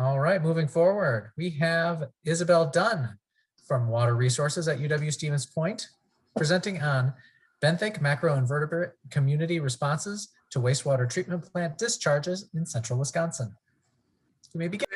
All right, moving forward, we have Isabel Dunn from Water Resources at UW-Stevens Point, presenting on benthic macroinvertebrate community responses to wastewater treatment plant discharges in central Wisconsin. You may begin.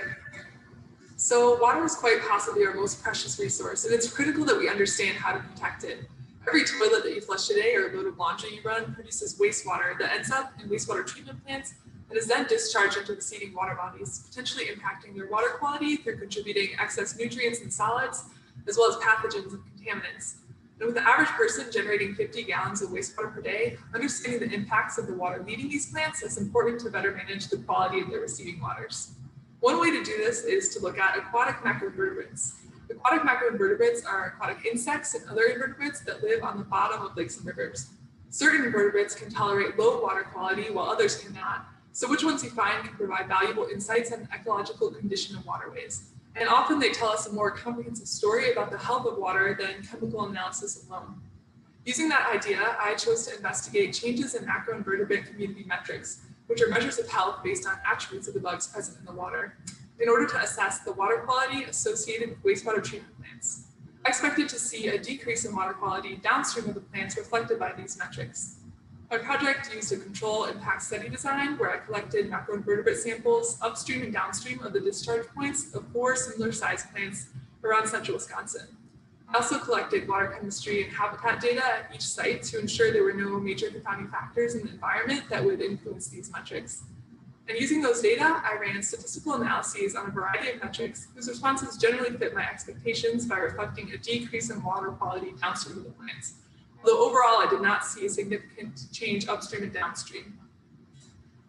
So water is quite possibly our most precious resource, and it's critical that we understand how to protect it. Every toilet that you flush today or load of laundry you run produces wastewater that ends up in wastewater treatment plants and is then discharged into receiving water bodies, potentially impacting their water quality through contributing excess nutrients and solids, as well as pathogens and contaminants. And with the average person generating 50 gallons of wastewater per day, understanding the impacts of the water leaving these plants is important to better manage the quality of their receiving waters. One way to do this is to look at aquatic macroinvertebrates. Aquatic macroinvertebrates are aquatic insects and other invertebrates that live on the bottom of lakes and rivers. Certain invertebrates can tolerate low water quality while others cannot. So which ones you find can provide valuable insights on the ecological condition of waterways. And often they tell us a more comprehensive story about the health of water than chemical analysis alone. Using that idea, I chose to investigate changes in macroinvertebrate community metrics, which are measures of health based on attributes of the bugs present in the water, in order to assess the water quality associated with wastewater treatment plants. I expected to see a decrease in water quality downstream of the plants reflected by these metrics. My project used a control impact study design where I collected macroinvertebrate samples upstream and downstream of the discharge points of 4 similar sized plants around central Wisconsin. I also collected water chemistry and habitat data at each site to ensure there were no major confounding factors in the environment that would influence these metrics. And using those data, I ran statistical analyses on a variety of metrics whose responses generally fit my expectations by reflecting a decrease in water quality downstream of the plants. Although overall, I did not see a significant change upstream and downstream.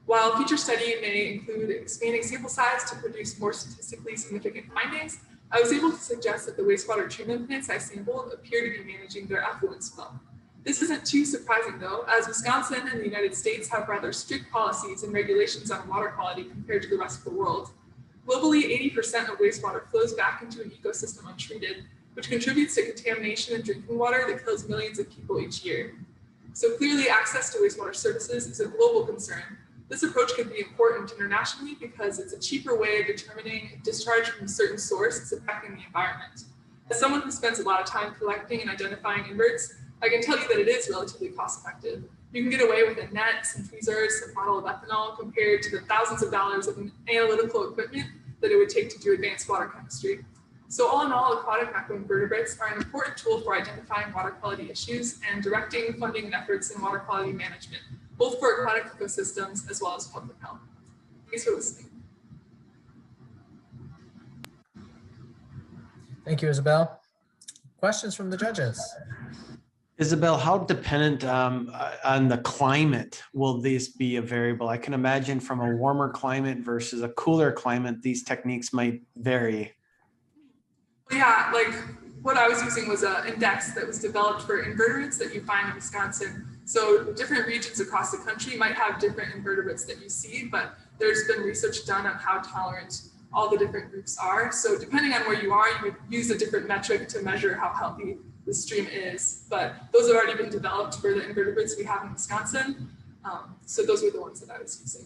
While future study may include expanding sample size to produce more statistically significant findings, I was able to suggest that the wastewater treatment plants I sampled appear to be managing their effluents well. This isn't too surprising though, as Wisconsin and the United States have rather strict policies and regulations on water quality compared to the rest of the world. Globally, 80% of wastewater flows back into an ecosystem untreated, which contributes to contamination in drinking water that kills millions of people each year. So clearly, access to wastewater services is a global concern. This approach can be important internationally because it's a cheaper way of determining if discharge from a certain source is affecting the environment. As someone who spends a lot of time collecting and identifying inverts, I can tell you that it is relatively cost effective. You can get away with a net, some tweezers, a bottle of ethanol compared to the thousands of dollars of analytical equipment that it would take to do advanced water chemistry. So all in all, aquatic macroinvertebrates are an important tool for identifying water quality issues and directing funding and efforts in water quality management, both for aquatic ecosystems as well as public health. Thanks for listening. Thank you, Isabel. Questions from the judges? Isabel, how dependent on the climate will this be a variable? I can imagine from a warmer climate versus a cooler climate, these techniques might vary. Yeah, like what I was using was an index that was developed for invertebrates that you find in Wisconsin. So different regions across the country might have different invertebrates that you see, but there's been research done on how tolerant all the different groups are. So depending on where you are, you would use a different metric to measure how healthy the stream is. But those have already been developed for the invertebrates we have in Wisconsin. So those were the ones that I was using.